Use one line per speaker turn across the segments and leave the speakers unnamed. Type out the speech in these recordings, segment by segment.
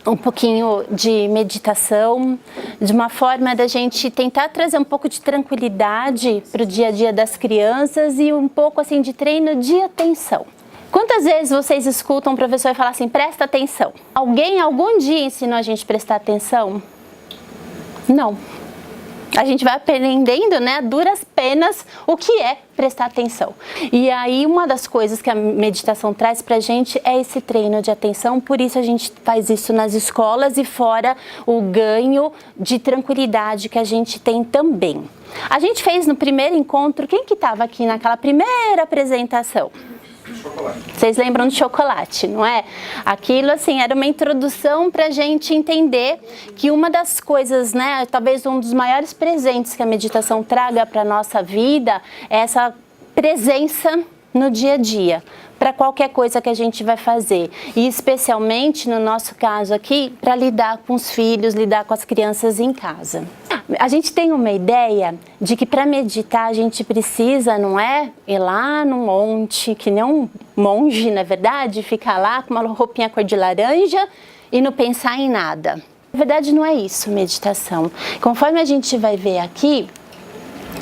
um pouquinho de meditação, de uma forma da gente tentar trazer um pouco de tranquilidade para o dia a dia das crianças e um pouco assim de treino de atenção. Quantas vezes vocês escutam um professor falar assim, presta atenção? Alguém algum dia ensinou a gente a prestar atenção? Não. A gente vai aprendendo, né, a duras penas, o que é prestar atenção. E aí, uma das coisas que a meditação traz pra gente é esse treino de atenção, por isso a gente faz isso nas escolas e fora o ganho de tranquilidade que a gente tem também. A gente fez no primeiro encontro, quem que estava aqui naquela primeira apresentação?
Chocolate.
Vocês lembram de chocolate, não é? Aquilo, assim, era uma introdução para a gente entender que uma das coisas, né, talvez um dos maiores presentes que a meditação traga para a nossa vida é essa presença no dia a dia, para qualquer coisa que a gente vai fazer. E especialmente, no nosso caso aqui, para lidar com os filhos, lidar com as crianças em casa. A gente tem uma ideia de que para meditar a gente precisa, não é? Ir lá no monte, que nem um monge, na verdade, ficar lá com uma roupinha cor de laranja e não pensar em nada. Na verdade não é isso, meditação. Conforme a gente vai ver aqui,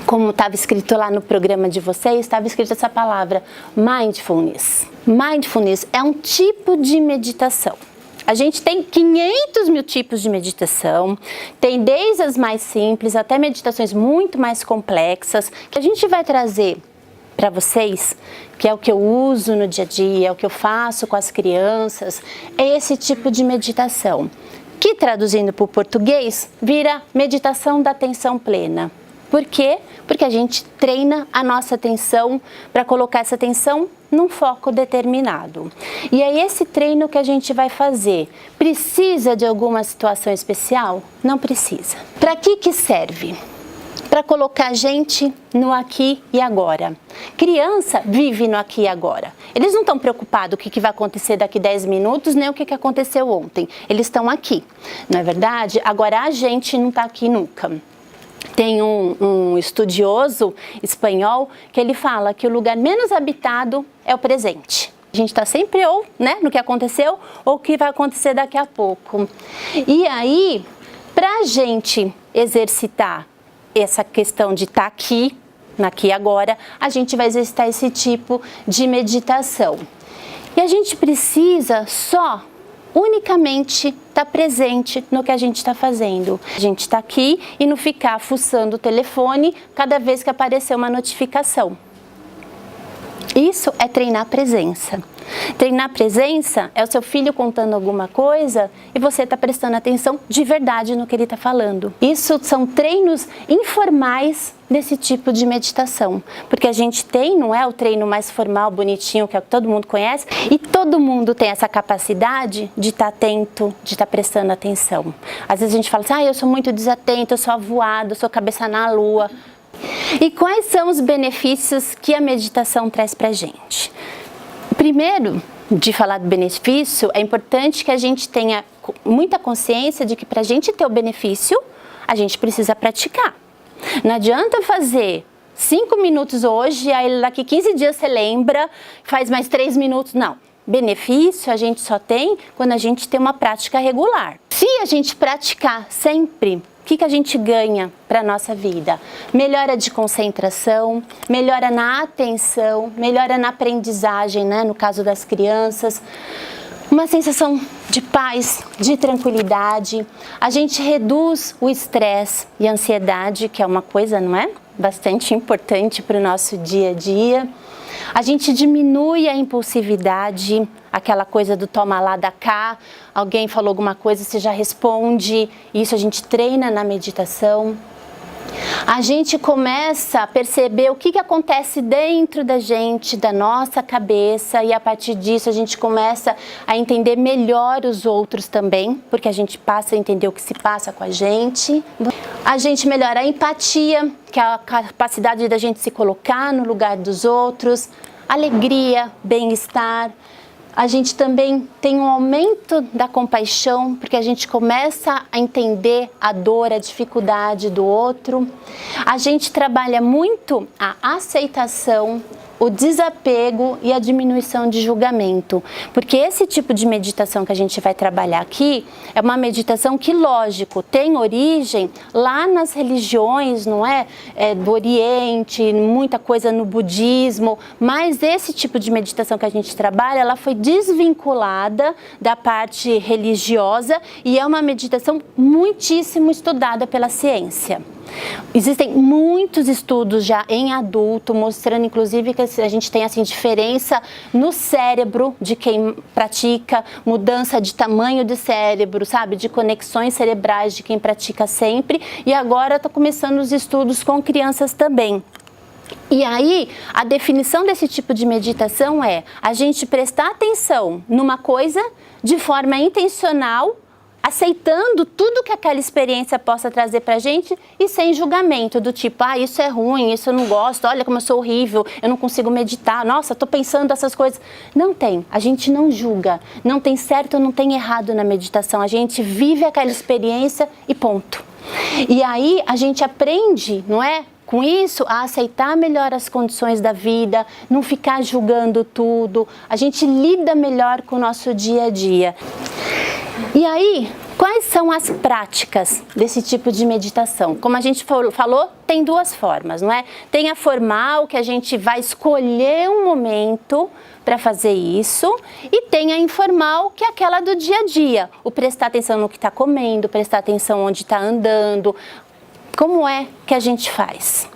como estava escrito lá no programa de vocês, estava escrito essa palavra, mindfulness. Mindfulness é um tipo de meditação. A gente tem 500 mil tipos de meditação, tem desde as mais simples até meditações muito mais complexas, que a gente vai trazer para vocês, que é o que eu uso no dia a dia, é o que eu faço com as crianças, é esse tipo de meditação, que traduzindo para o português, vira meditação da atenção plena. Por quê? Porque a gente treina a nossa atenção para colocar essa atenção num foco determinado. E é esse treino que a gente vai fazer. Precisa de alguma situação especial? Não precisa. Para que serve? Para colocar a gente no aqui e agora. Criança vive no aqui e agora. Eles não estão preocupados com o que vai acontecer daqui 10 minutos, nem o que aconteceu ontem. Eles estão aqui, não é verdade? Agora a gente não está aqui nunca. Tem um estudioso espanhol que ele fala que o lugar menos habitado é o presente. A gente está sempre ou, né, no que aconteceu ou o que vai acontecer daqui a pouco. E aí, para a gente exercitar essa questão de estar aqui, aqui e agora, a gente vai exercitar esse tipo de meditação. E a gente precisa unicamente estar presente no que a gente está fazendo. A gente está aqui e não ficar fuçando o telefone cada vez que aparecer uma notificação. Isso é treinar a presença. Treinar a presença é o seu filho contando alguma coisa e você está prestando atenção de verdade no que ele está falando. Isso são treinos informais desse tipo de meditação. Porque a gente tem, não é o treino mais formal, bonitinho, que é o que todo mundo conhece, e todo mundo tem essa capacidade de estar atento, de estar prestando atenção. Às vezes a gente fala assim, eu sou muito desatento, eu sou avoado, eu sou cabeça na lua. E quais são os benefícios que a meditação traz pra gente? Primeiro, de falar do benefício, é importante que a gente tenha muita consciência de que para a gente ter o benefício, a gente precisa praticar. Não adianta fazer 5 minutos hoje, aí daqui 15 dias você lembra, faz mais 3 minutos, não. Benefício a gente só tem quando a gente tem uma prática regular. Se a gente praticar sempre, o que a gente ganha para a nossa vida? Melhora de concentração, melhora na atenção, melhora na aprendizagem, né? No caso das crianças. Uma sensação de paz, de tranquilidade. A gente reduz o estresse e a ansiedade, que é uma coisa, não é? Bastante importante para o nosso dia a dia. A gente diminui a impulsividade, aquela coisa do toma lá, dá cá, alguém falou alguma coisa, você já responde, isso a gente treina na meditação. A gente começa a perceber o que acontece dentro da gente, da nossa cabeça, e a partir disso a gente começa a entender melhor os outros também, porque a gente passa a entender o que se passa com a gente. A gente melhora a empatia, que é a capacidade da gente se colocar no lugar dos outros, alegria, bem-estar. A gente também tem um aumento da compaixão, porque a gente começa a entender a dor, a dificuldade do outro. A gente trabalha muito a aceitação, o desapego e a diminuição de julgamento. Porque esse tipo de meditação que a gente vai trabalhar aqui é uma meditação que, lógico, tem origem lá nas religiões, não é? Do Oriente, muita coisa no budismo, mas esse tipo de meditação que a gente trabalha, ela foi desvinculada da parte religiosa e é uma meditação muitíssimo estudada pela ciência. Existem muitos estudos já em adulto, mostrando inclusive que a gente tem assim, diferença no cérebro de quem pratica, mudança de tamanho de cérebro, sabe? De conexões cerebrais de quem pratica sempre. E agora está começando os estudos com crianças também. E aí, a definição desse tipo de meditação é a gente prestar atenção numa coisa de forma intencional, aceitando tudo que aquela experiência possa trazer pra gente e sem julgamento, do tipo, ah, isso é ruim, isso eu não gosto, olha como eu sou horrível, eu não consigo meditar, nossa, tô pensando essas coisas. Não tem, a gente não julga, não tem certo ou não tem errado na meditação, a gente vive aquela experiência e ponto. E aí a gente aprende, não é? Com isso, a aceitar melhor as condições da vida, não ficar julgando tudo, a gente lida melhor com o nosso dia a dia. E aí, quais são as práticas desse tipo de meditação? Como a gente falou, tem duas formas, não é? Tem a formal, que a gente vai escolher um momento para fazer isso, e tem a informal, que é aquela do dia a dia. O prestar atenção no que está comendo, prestar atenção onde está andando. Como é que a gente faz?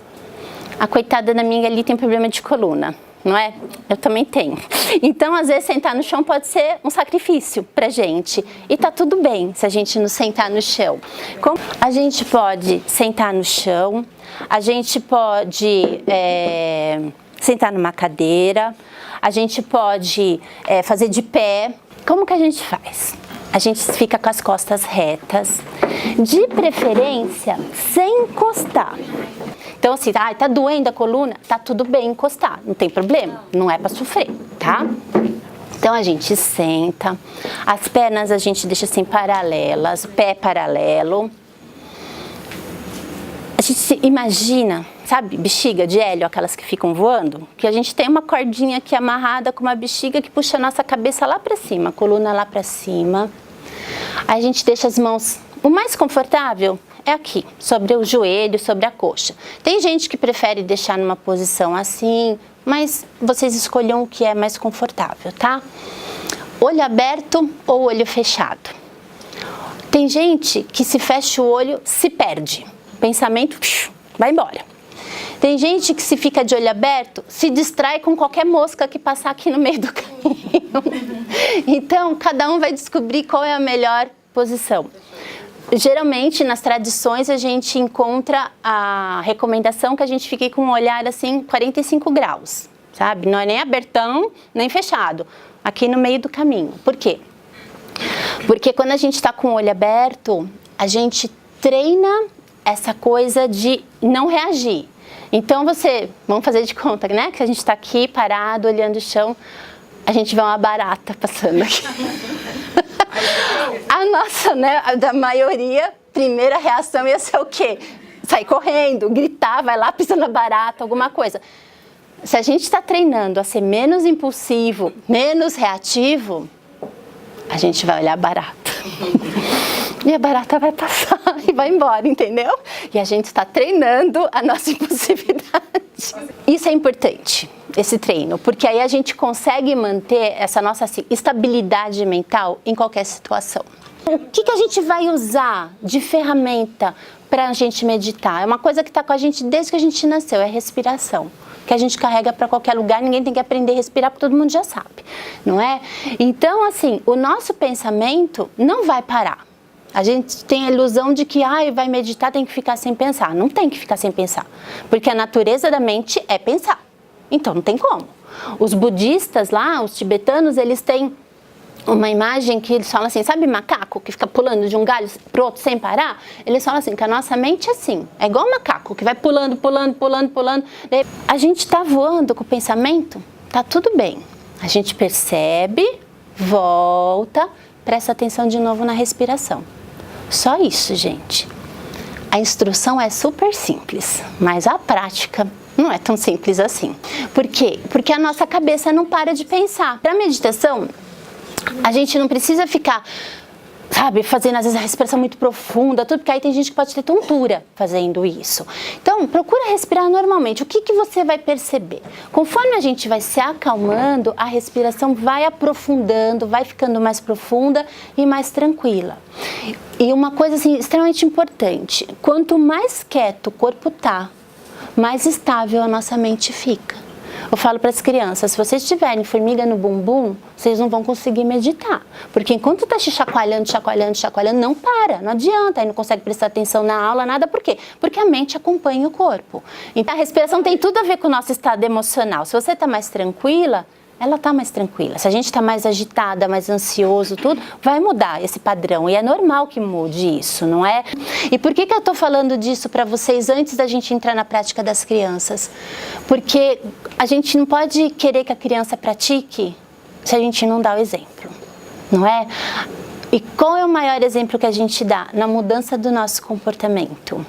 A coitada da minha ali tem problema de coluna, não é? Eu também tenho. Então, às vezes, sentar no chão pode ser um sacrifício pra gente. E tá tudo bem se a gente não sentar no chão. Como a gente pode sentar no chão, a gente pode sentar numa cadeira, a gente pode fazer de pé. Como que a gente faz? A gente fica com as costas retas, de preferência sem encostar. Então assim, tá doendo a coluna? Tá tudo bem encostar, não tem problema, não é para sofrer, tá? Então a gente senta, as pernas a gente deixa assim paralelas, pé paralelo. A gente imagina, sabe, bexiga de hélio, aquelas que ficam voando? Que a gente tem uma cordinha aqui amarrada com uma bexiga que puxa a nossa cabeça lá para cima, a coluna lá para cima. Aí a gente deixa as mãos, o mais confortável é aqui, sobre o joelho, sobre a coxa. Tem gente que prefere deixar numa posição assim, mas vocês escolham o que é mais confortável, tá? Olho aberto ou olho fechado. Tem gente que se fecha o olho, se perde. O pensamento vai embora. Tem gente que se fica de olho aberto, se distrai com qualquer mosca que passar aqui no meio do caminho. Então, cada um vai descobrir qual é a melhor posição. Geralmente, nas tradições, a gente encontra a recomendação que a gente fique com um olhar assim, 45 graus, sabe? Não é nem abertão, nem fechado, aqui no meio do caminho. Por quê? Porque quando a gente está com o olho aberto, a gente treina essa coisa de não reagir. Então vamos fazer de conta, né? Que a gente está aqui parado, olhando o chão, a gente vê uma barata passando aqui. A nossa, né, da maioria, primeira reação ia ser o quê? Sair correndo, gritar, vai lá pisando na barata, alguma coisa. Se a gente está treinando a ser menos impulsivo, menos reativo, a gente vai olhar a barata. E a barata vai passar e vai embora, entendeu? E a gente está treinando a nossa impulsividade. Isso é importante, esse treino, porque aí a gente consegue manter essa nossa assim, estabilidade mental em qualquer situação. O que a gente vai usar de ferramenta para a gente meditar? É uma coisa que está com a gente desde que a gente nasceu, é a respiração. Que a gente carrega para qualquer lugar, ninguém tem que aprender a respirar, porque todo mundo já sabe, não é? Então, assim, o nosso pensamento não vai parar. A gente tem a ilusão de que vai meditar, tem que ficar sem pensar. Não tem que ficar sem pensar, porque a natureza da mente é pensar. Então, não tem como. Os budistas lá, os tibetanos, eles têm uma imagem que eles falam assim, sabe macaco que fica pulando de um galho pro outro sem parar? Eles falam assim, que a nossa mente é assim, é igual um macaco que vai pulando, pulando, pulando, pulando. A gente tá voando com o pensamento, tá tudo bem. A gente percebe, volta, presta atenção de novo na respiração. Só isso, gente. A instrução é super simples, mas a prática Não é tão simples assim. Por quê? Porque a nossa cabeça não para de pensar. Para meditação, a gente não precisa ficar, sabe, fazendo às vezes a respiração muito profunda, tudo, porque aí tem gente que pode ter tontura fazendo isso. Então, procura respirar normalmente. O que que você vai perceber? Conforme a gente vai se acalmando, a respiração vai aprofundando, vai ficando mais profunda e mais tranquila. E uma coisa assim extremamente importante, quanto mais quieto o corpo tá, mais estável a nossa mente fica. Eu falo para as crianças, se vocês tiverem formiga no bumbum, vocês não vão conseguir meditar. Porque enquanto tá se chacoalhando, não para, não adianta, aí não consegue prestar atenção na aula, nada. Por quê? Porque a mente acompanha o corpo. Então a respiração tem tudo a ver com o nosso estado emocional. Se você tá mais tranquila, ela tá mais tranquila. Se a gente tá mais agitada, mais ansioso, tudo, vai mudar esse padrão. E é normal que mude isso, não é? E por que eu tô falando disso para vocês antes da gente entrar na prática das crianças? Porque a gente não pode querer que a criança pratique se a gente não dá o exemplo, não é? E qual é o maior exemplo que a gente dá? Na mudança do nosso comportamento.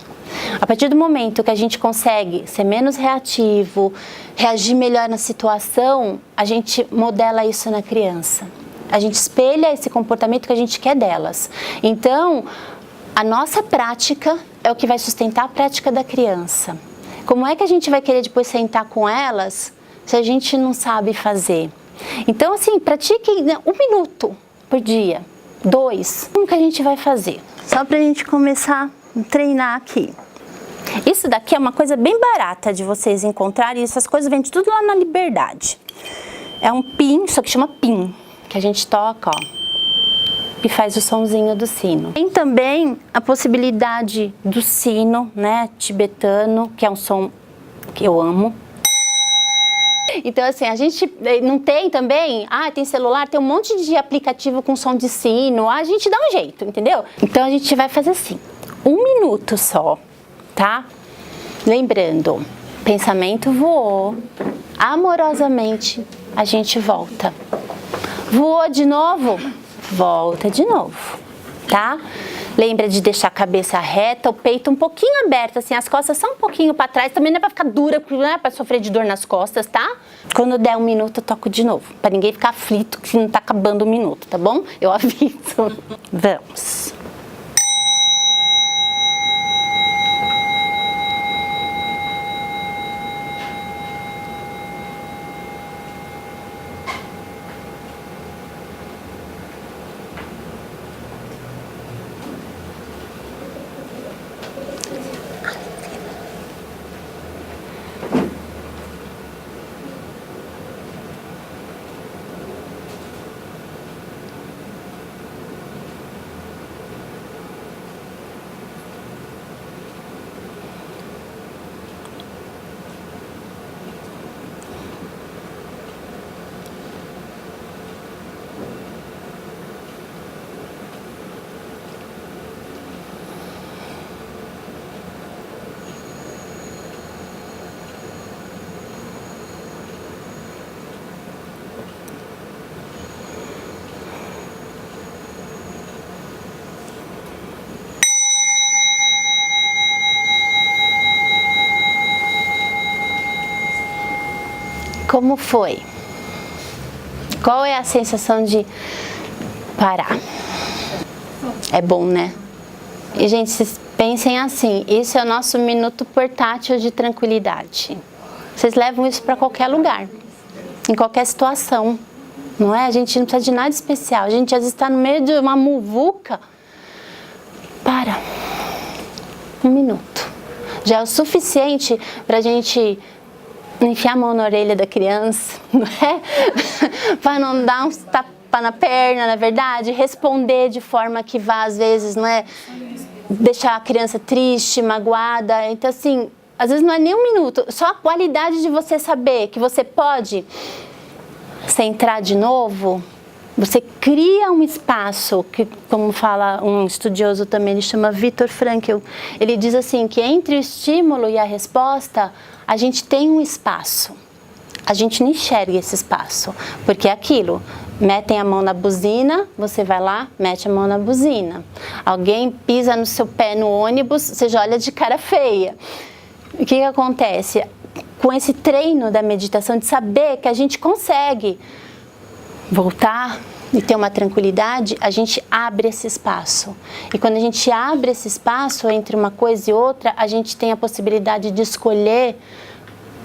A partir do momento que a gente consegue ser menos reativo, reagir melhor na situação, a gente modela isso na criança. A gente espelha esse comportamento que a gente quer delas. Então, a nossa prática é o que vai sustentar a prática da criança. Como é que a gente vai querer depois sentar com elas se a gente não sabe fazer? Então, assim, pratique 1 minuto por dia, 2. Como que a gente vai fazer? Só pra gente começar a treinar aqui. Isso daqui é uma coisa bem barata de vocês encontrarem, essas coisas vendem tudo lá na Liberdade. É um pin, só que chama pin, que a gente toca, ó, e faz o sonzinho do sino. Tem também a possibilidade do sino, né, tibetano, que é um som que eu amo. Então, assim, a gente não tem também, tem celular, tem um monte de aplicativo com som de sino, a gente dá um jeito, entendeu? Então, a gente vai fazer assim, 1 minuto só, tá? Lembrando, pensamento voou, amorosamente a gente volta. Voou de novo? Volta de novo, tá? Lembra de deixar a cabeça reta, o peito um pouquinho aberto, assim, as costas só um pouquinho para trás. Também não é para ficar dura, não é para sofrer de dor nas costas, tá? Quando der 1 minuto, eu toco de novo, para ninguém ficar aflito que não tá acabando o minuto, tá bom? Eu aviso. Vamos. Como foi? Qual é a sensação de parar? É bom, né? E, gente, vocês pensem assim, isso é o nosso minuto portátil de tranquilidade. Vocês levam isso para qualquer lugar, em qualquer situação, não é? A gente não precisa de nada especial. A gente às vezes está no meio de uma muvuca. Para. 1 minuto. Já é o suficiente para a gente enfiar a mão na orelha da criança, não é? Para não dar uns tapas na perna, na verdade, responder de forma que vá, às vezes, não é? Deixar a criança triste, magoada. Então, assim, às vezes não é nem 1 minuto, só a qualidade de você saber que você pode centrar de novo. Você cria um espaço, que, como fala um estudioso também, ele chama Viktor Frankl, ele diz assim, que entre o estímulo e a resposta, a gente tem um espaço. A gente não enxerga esse espaço, porque é aquilo, metem a mão na buzina, você vai lá, mete a mão na buzina. Alguém pisa no seu pé no ônibus, você já olha de cara feia. O que acontece? com esse treino da meditação, de saber que a gente consegue voltar e ter uma tranquilidade, a gente abre esse espaço. E quando a gente abre esse espaço entre uma coisa e outra, a gente tem a possibilidade de escolher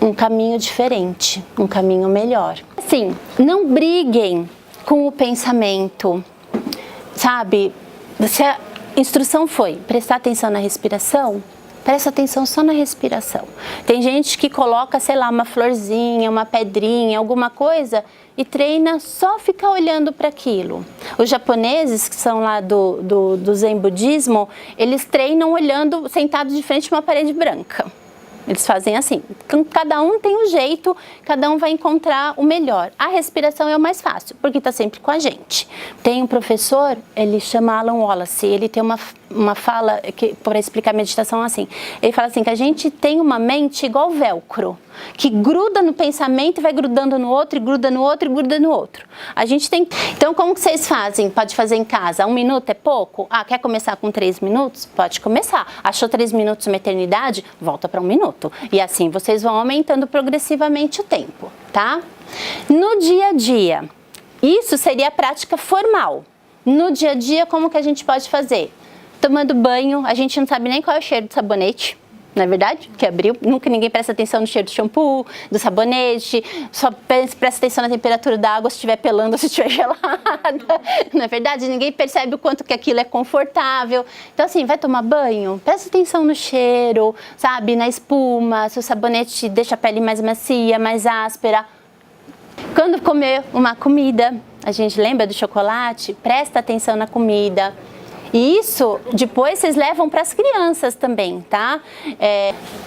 um caminho diferente, um caminho melhor. Assim, não briguem com o pensamento, sabe? Se a instrução foi prestar atenção na respiração, presta atenção só na respiração. Tem gente que coloca, sei lá, uma florzinha, uma pedrinha, alguma coisa e treina só ficar olhando para aquilo. Os japoneses, que são lá do Zen Budismo, eles treinam olhando, sentados de frente a uma parede branca. Eles fazem assim, cada um tem um jeito, cada um vai encontrar o melhor. A respiração é o mais fácil, porque está sempre com a gente. Tem um professor, ele chama Alan Wallace, ele tem uma fala para explicar a meditação assim. Ele fala assim, que a gente tem uma mente igual velcro, que gruda no pensamento e vai grudando no outro, e gruda no outro, e gruda no outro. A gente tem... Então, como que vocês fazem? Pode fazer em casa? 1 minuto é pouco? Ah, quer começar com 3 minutos? Pode começar. Achou 3 minutos uma eternidade? Volta para 1 minuto. E assim, vocês vão aumentando progressivamente o tempo, tá? No dia a dia, isso seria a prática formal. No dia a dia, como que a gente pode fazer? Tomando banho, a gente não sabe nem qual é o cheiro do sabonete, não é verdade? Que abriu, nunca ninguém presta atenção no cheiro do shampoo, do sabonete, só presta atenção na temperatura da água se estiver pelando ou se estiver gelada, não é verdade? Ninguém percebe o quanto que aquilo é confortável. Então assim, vai tomar banho, presta atenção no cheiro, sabe? Na espuma, se o sabonete deixa a pele mais macia, mais áspera. Quando comer uma comida, a gente lembra do chocolate? Presta atenção na comida. E isso, depois, vocês levam para as crianças também, tá?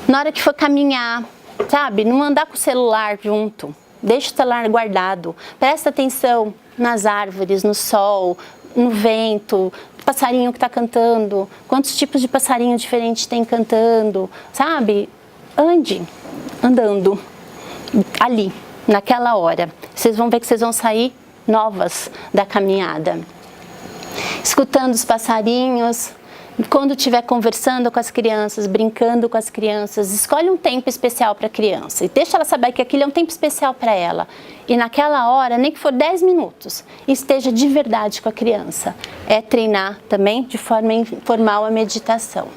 Na hora que for caminhar, sabe? Não andar com o celular junto. Deixa o celular guardado. Presta atenção nas árvores, no sol, no vento, passarinho que está cantando. Quantos tipos de passarinho diferentes tem cantando, sabe? Andando, ali, naquela hora. Vocês vão ver que vocês vão sair novas da caminhada. Escutando os passarinhos, quando estiver conversando com as crianças, brincando com as crianças, escolhe um tempo especial para a criança e deixa ela saber que aquilo é um tempo especial para ela. E naquela hora, nem que for 10 minutos, esteja de verdade com a criança. É treinar também de forma informal a meditação.